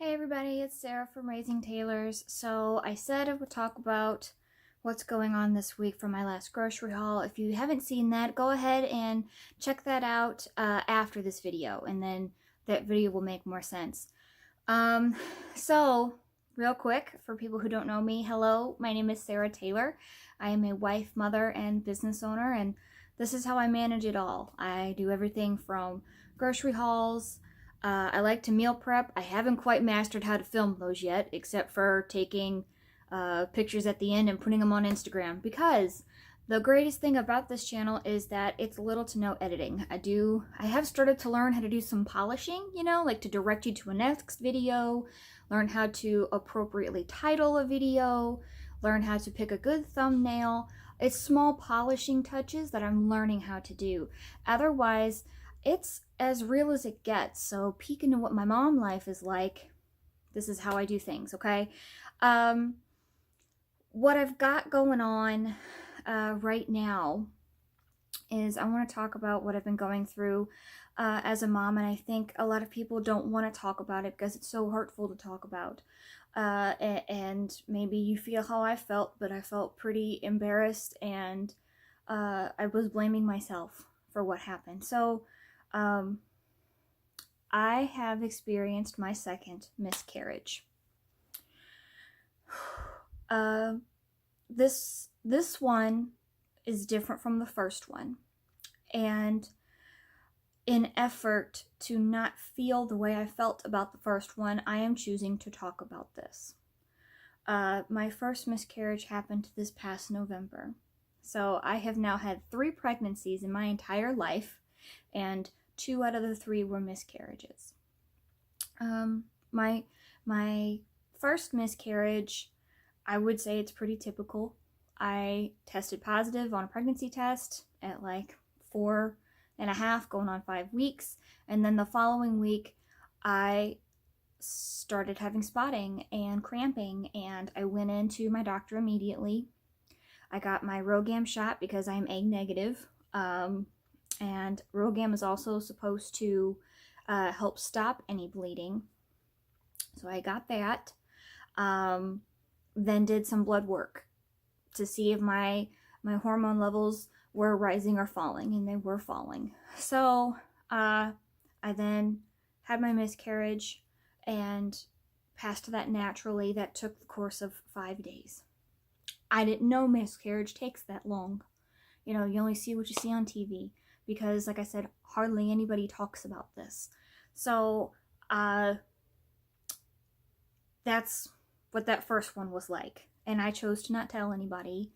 Hey everybody, it's Sarah from Raising Taylors. So I said I would talk about what's going on this week for my last grocery haul. If you haven't seen that, go ahead and check that out after this video, and then that video will make more sense. Um, so real quick, for people who don't know me, hello, my name is Sarah Taylor. I am a wife, mother, and business owner, and this is how I manage it all. I do everything from grocery hauls. I like to meal prep. I haven't quite mastered how to film those yet, except for taking pictures at the end and putting them on Instagram, because the greatest thing about this channel is that it's little to no editing. I have started to learn how to do some polishing, like to direct you to a next video, learn how to appropriately title a video, learn how to pick a good thumbnail. It's small polishing touches that I'm learning how to do. Otherwise, it's as real as it gets. So peek into what my mom life is like. This is how I do things, okay? What I've got going on right now is I want to talk about what I've been going through as a mom, and I think a lot of people don't want to talk about it because it's so hurtful to talk about. And maybe you feel how I felt, but I felt pretty embarrassed, and I was blaming myself for what happened. So I have experienced my second miscarriage. This one is different from the first one, and in effort to not feel the way I felt about the first one, I am choosing to talk about this. My first miscarriage happened this past November. So I have now had 3 pregnancies in my entire life, and 2 out of the 3 were miscarriages. My first miscarriage, I would say it's pretty typical. I tested positive on a pregnancy test at like 4.5, going on 5 weeks, and then the following week I started having spotting and cramping, and I went into my doctor immediately. I got my RhoGAM shot because I'm egg negative, and RhoGAM is also supposed to help stop any bleeding. So I got that. Then did some blood work to see if my hormone levels were rising or falling, and they were falling. So I then had my miscarriage and passed that naturally. That took the course of 5 days. I didn't know miscarriage takes that long. You only see what you see on TV, because, like I said, hardly anybody talks about this. So that's what that first one was like, and I chose to not tell anybody,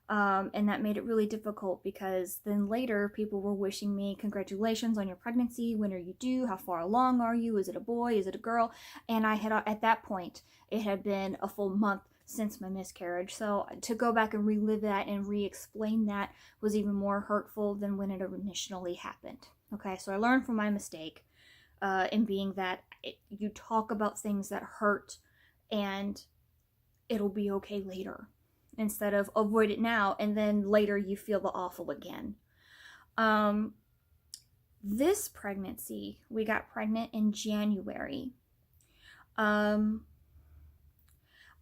and that made it really difficult, because then later people were wishing me congratulations on your pregnancy, when are you due, how far along are you, is it a boy, is it a girl? And I had, at that point, it had been a full month since my miscarriage, so to go back and relive that and re-explain that was even more hurtful than when it initially happened. Okay, so I learned from my mistake, in being that you talk about things that hurt, and it'll be okay later, instead of avoid it now and then later you feel the awful again. This pregnancy, we got pregnant in January.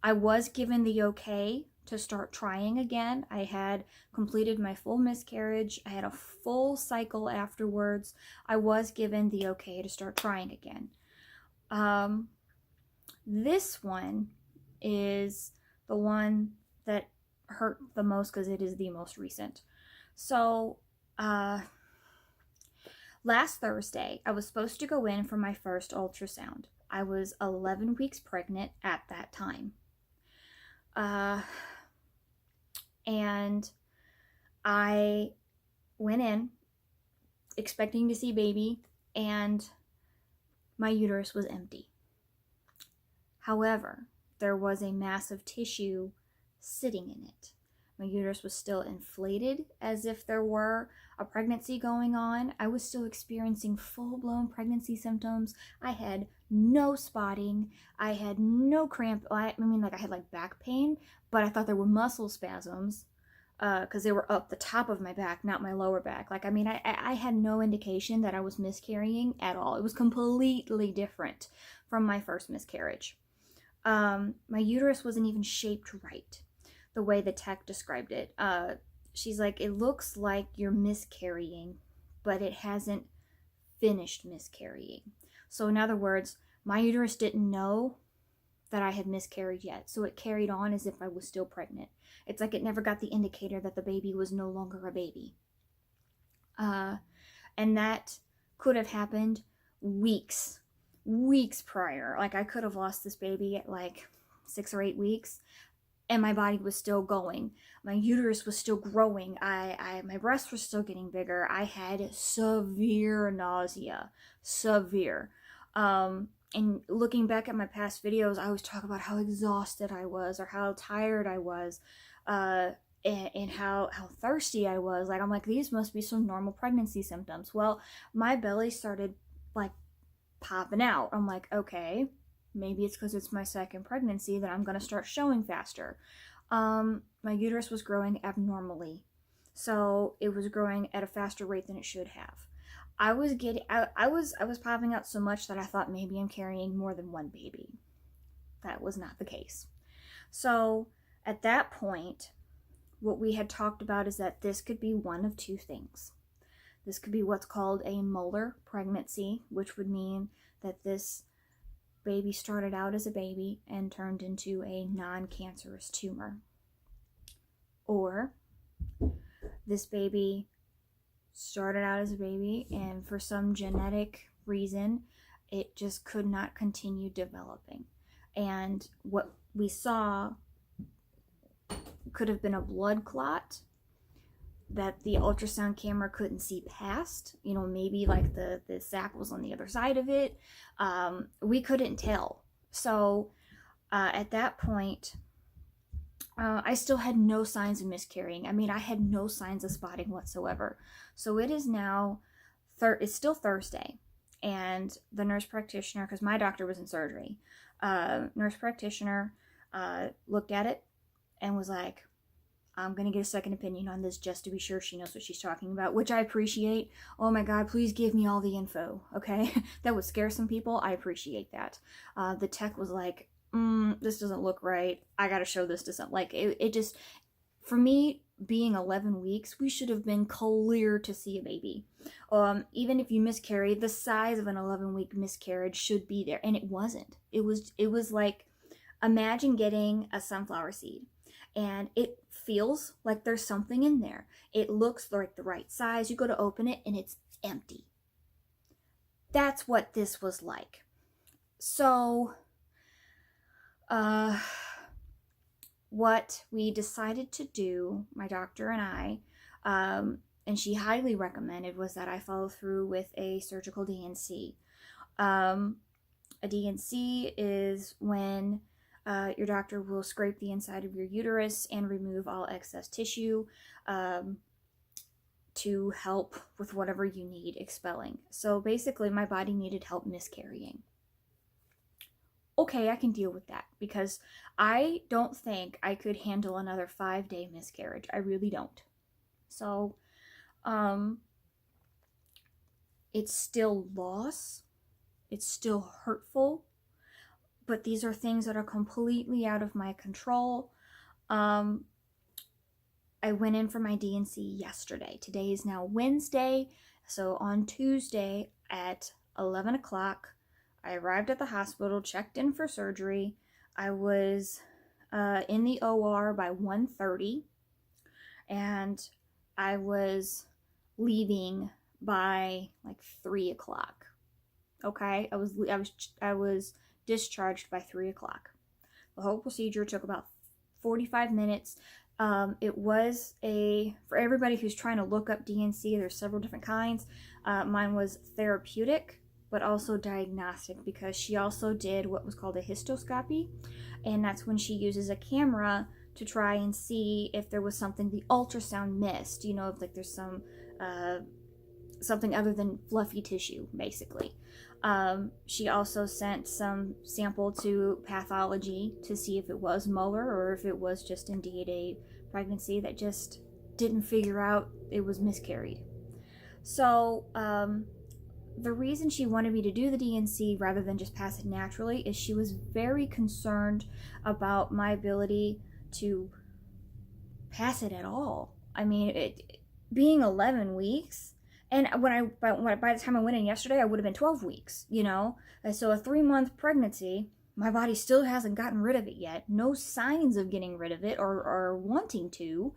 I was given the okay to start trying again. I had completed my full miscarriage. I had a full cycle afterwards. I was given the okay to start trying again. This one is the one that hurt the most because it is the most recent. So last Thursday, I was supposed to go in for my first ultrasound. I was 11 weeks pregnant at that time. And I went in expecting to see baby, and my uterus was empty. However, there was a mass of tissue sitting in it. My uterus was still inflated as if there were a pregnancy going on. I was still experiencing full-blown pregnancy symptoms. I had no spotting. I had no cramp. I had like back pain, but I thought there were muscle spasms because they were up the top of my back, not my lower back. I had no indication that I was miscarrying at all. It was completely different from my first miscarriage. My uterus wasn't even shaped right, the way the tech described it. She's like, it looks like you're miscarrying, but it hasn't finished miscarrying. So in other words, my uterus didn't know that I had miscarried yet, so it carried on as if I was still pregnant. It's like it never got the indicator that the baby was no longer a baby. And that could have happened weeks prior. Like, I could have lost this baby at like 6 or 8 weeks, and my body was still going. My uterus was still growing. My breasts were still getting bigger. I had severe nausea, severe. And looking back at my past videos, I always talk about how exhausted I was, or how tired I was, and how thirsty I was. Like, I'm like, these must be some normal pregnancy symptoms. Well, my belly started like popping out. I'm like, okay, maybe it's because it's my second pregnancy that I'm going to start showing faster. My uterus was growing abnormally, so it was growing at a faster rate than it should have. I was popping out so much that I thought maybe I'm carrying more than one baby. That was not the case. So at that point, what we had talked about is that this could be one of two things. This could be what's called a molar pregnancy, which would mean that this baby started out as a baby and turned into a non-cancerous tumor. Or this baby started out as a baby, and for some genetic reason, it just could not continue developing. And what we saw could have been a blood clot that the ultrasound camera couldn't see past. You know, maybe like the sac was on the other side of it. We couldn't tell. So at that point, I still had no signs of miscarrying. I mean, I had no signs of spotting whatsoever. So it is now, it's still Thursday, and the nurse practitioner, because my doctor was in surgery, nurse practitioner looked at it and was like, I'm going to get a second opinion on this just to be sure she knows what she's talking about, which I appreciate. Oh my God, please give me all the info, okay? That would scare some people. I appreciate that. The tech was like, this doesn't look right. I got to show this to some. Like, it just, for me, being 11 weeks, we should have been clear to see a baby. Even if you miscarry, the size of an 11-week miscarriage should be there. And it wasn't. It was like, imagine getting a sunflower seed, and it feels like there's something in there. It looks like the right size. You go to open it and it's empty. That's what this was like. So, what we decided to do, my doctor and I, and she highly recommended, was that I follow through with a surgical D&C. A D&C is when your doctor will scrape the inside of your uterus and remove all excess tissue to help with whatever you need expelling. So basically, my body needed help miscarrying. Okay, I can deal with that, because I don't think I could handle another 5-day miscarriage. I really don't. So, it's still loss. It's still hurtful. But these are things that are completely out of my control. I went in for my D&C yesterday. Today is now Wednesday. So on Tuesday at 11 o'clock, I arrived at the hospital, checked in for surgery. I was in the OR by 1:30, and I was leaving by like 3 o'clock. Okay, I was discharged by 3 o'clock. The whole procedure took about 45 minutes. It was for everybody who's trying to look up D&C, there's several different kinds. Mine was therapeutic, but also diagnostic, because she also did what was called a histoscopy, and that's when she uses a camera to try and see if there was something the ultrasound missed, you know, if like there's some something other than fluffy tissue, basically. She also sent some sample to pathology to see if it was molar or if it was just indeed a pregnancy that just didn't figure out it was miscarried. So the reason she wanted me to do the D&C rather than just pass it naturally is she was very concerned about my ability to pass it at all. I mean, being 11 weeks, and by the time I went in yesterday, I would have been 12 weeks, you know? And so a 3-month pregnancy, my body still hasn't gotten rid of it yet. No signs of getting rid of it or wanting to.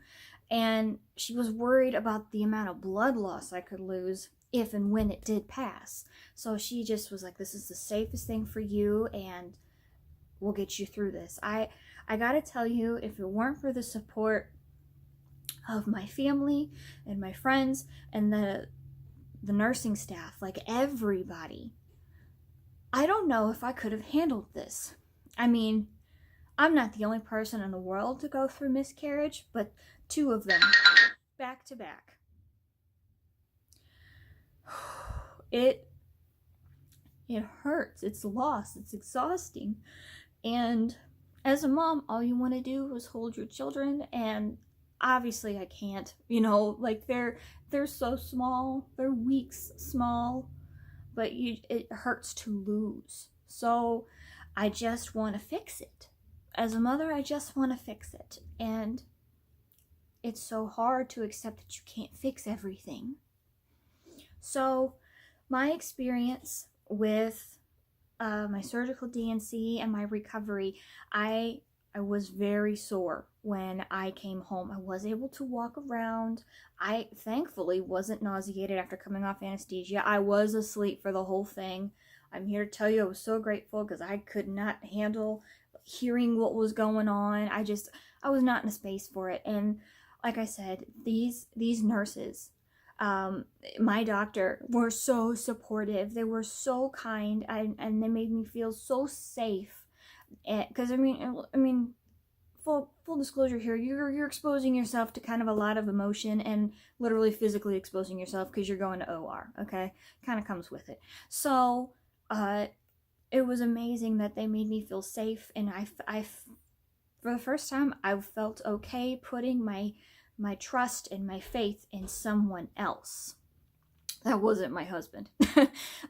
And she was worried about the amount of blood loss I could lose if and when it did pass. So she just was like, this is the safest thing for you, and we'll get you through this. I gotta tell you, if it weren't for the support of my family and my friends and the nursing staff, like everybody, I don't know if I could have handled this. I mean, I'm not the only person in the world to go through miscarriage, but 2 of them back to back. It hurts. It's loss. It's exhausting. And as a mom, all you want to do is hold your children, and obviously I can't. You know, like they're so small. They're weeks small, but it hurts to lose. So I just want to fix it. As a mother, I just want to fix it. And it's so hard to accept that you can't fix everything. So my experience with my surgical D&C and my recovery, I was very sore when I came home. I was able to walk around. I thankfully wasn't nauseated after coming off anesthesia. I was asleep for the whole thing. I'm here to tell you I was so grateful because I could not handle hearing what was going on. I was not in a space for it. And like I said, these nurses, my doctor, were so supportive. They were so kind, and they made me feel so safe. Because I mean, full disclosure here, you're exposing yourself to kind of a lot of emotion and literally physically exposing yourself because you're going to OR. Okay, kind of comes with it. So, it was amazing that they made me feel safe, and I for the first time, I felt okay putting my trust and my faith in someone else. That wasn't my husband.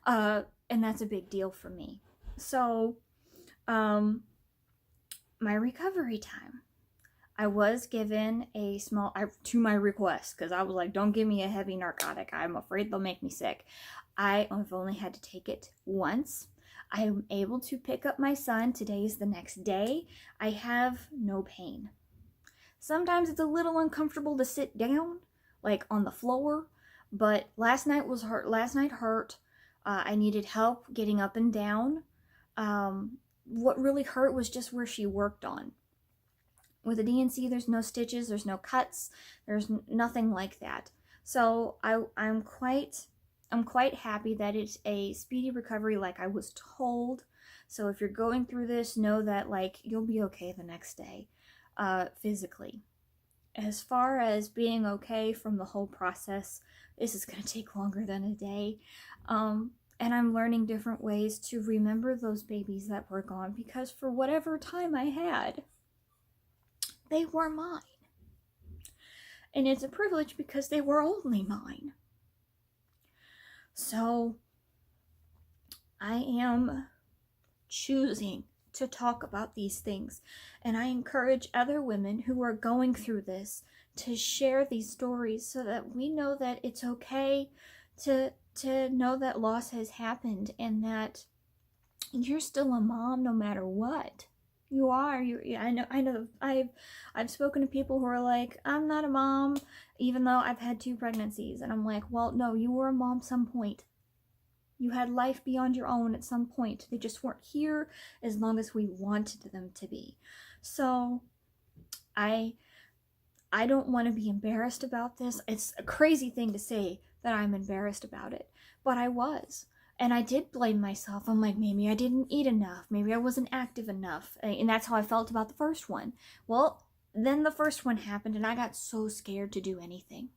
And that's a big deal for me. So, my recovery time. I was given a small, to my request, because I was like, don't give me a heavy narcotic. I'm afraid they'll make me sick. I've only had to take it once. I am able to pick up my son. Today is the next day. I have no pain. Sometimes it's a little uncomfortable to sit down, like on the floor, but last night hurt. I needed help getting up and down. What really hurt was just where she worked on. With a D&C, there's no stitches, there's no cuts, there's nothing like that. So I'm quite happy that it's a speedy recovery like I was told. So if you're going through this, know that like you'll be okay the next day, physically. As far as being okay from the whole process, this is going to take longer than a day. And I'm learning different ways to remember those babies that were gone, because for whatever time I had, they were mine. And it's a privilege because they were only mine. So I am choosing to talk about these things, and I encourage other women who are going through this to share these stories so that we know that it's okay to know that loss has happened, and that you're still a mom no matter what. You are. I know. I've spoken to people who are like, I'm not a mom, even though I've had 2 pregnancies, and I'm like, well, no, you were a mom some point. You had life beyond your own at some point. They just weren't here as long as we wanted them to be. So, I don't want to be embarrassed about this. It's a crazy thing to say that I'm embarrassed about it, but I was. And I did blame myself. I'm like, maybe I didn't eat enough. Maybe I wasn't active enough. And that's how I felt about the first one. Well, then the first one happened, and I got so scared to do anything.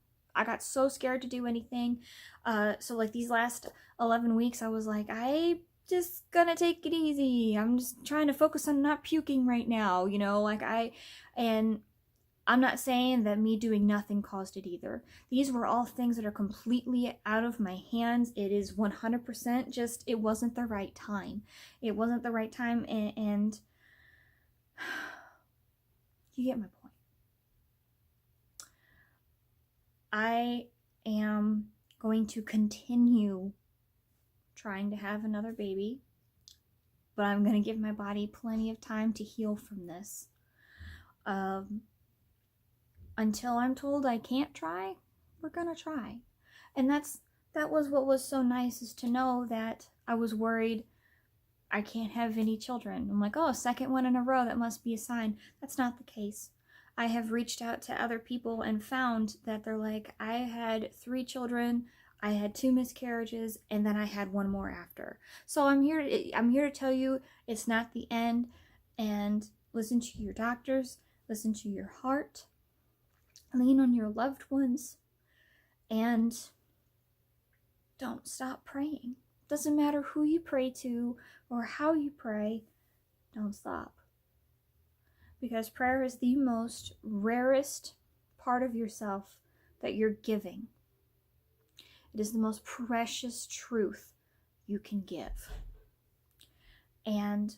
So like these last 11 weeks, I was like, I just gonna take it easy. I'm just trying to focus on not puking right now, you know, and I'm not saying that me doing nothing caused it either. These were all things that are completely out of my hands. It is 100% just, it wasn't the right time. It wasn't the right time, and you get my point. I am going to continue trying to have another baby, but I'm going to give my body plenty of time to heal from this. Until I'm told I can't try, we're going to try. And that was what was so nice, is to know that I was worried I can't have any children. I'm like, oh, second one in a row, that must be a sign. That's not the case. I have reached out to other people and found that they're like, I had 3 children, I had 2 miscarriages, and then I had 1 more after. So I'm here to tell you it's not the end, and listen to your doctors, listen to your heart, lean on your loved ones, and don't stop praying. Doesn't matter who you pray to or how you pray, don't stop. Because prayer is the most rarest part of yourself that you're giving. It is the most precious truth you can give. And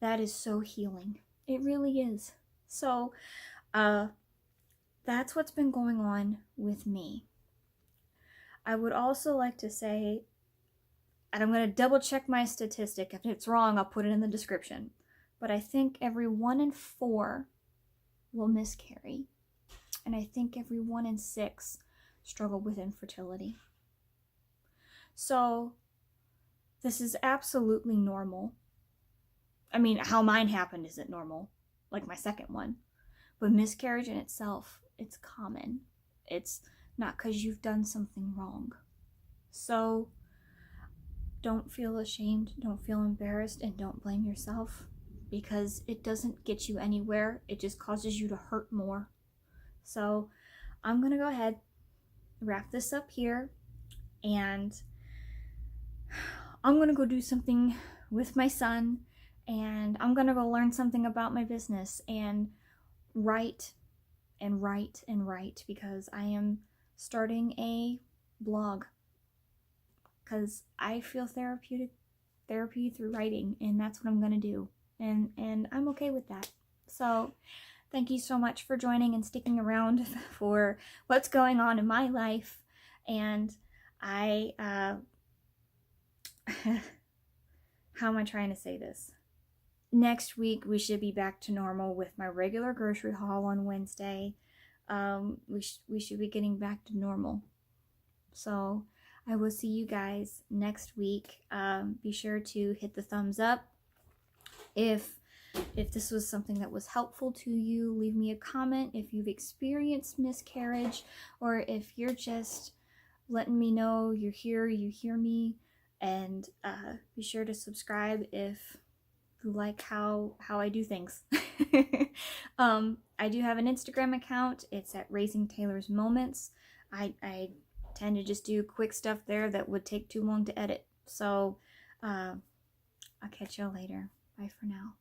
that is so healing. It really is. So, that's what's been going on with me. I would also like to say, and I'm going to double check my statistic. If it's wrong, I'll put it in the description. But I think every 1 in 4 will miscarry. And I think every 1 in 6 struggle with infertility. So this is absolutely normal. I mean, how mine happened isn't normal, like my second one. But miscarriage in itself, it's common. It's not because you've done something wrong. So don't feel ashamed, don't feel embarrassed, and don't blame yourself, because it doesn't get you anywhere. It just causes you to hurt more. So I'm going to go ahead, wrap this up here, and I'm going to go do something with my son, and I'm going to go learn something about my business and write and write and write, because I am starting a blog, because I feel therapy through writing, and that's what I'm going to do. And I'm okay with that. So thank you so much for joining and sticking around for what's going on in my life. And how am I trying to say this? Next week, we should be back to normal with my regular grocery haul on Wednesday. We should be getting back to normal. So I will see you guys next week. Be sure to hit the thumbs up. If this was something that was helpful to you, leave me a comment if you've experienced miscarriage, or if you're just letting me know you're here, you hear me. And be sure to subscribe if you like how I do things. I do have an Instagram account. It's at Raising Taylor's Moments. I tend to just do quick stuff there that would take too long to edit. So I'll catch y'all later. Bye for now.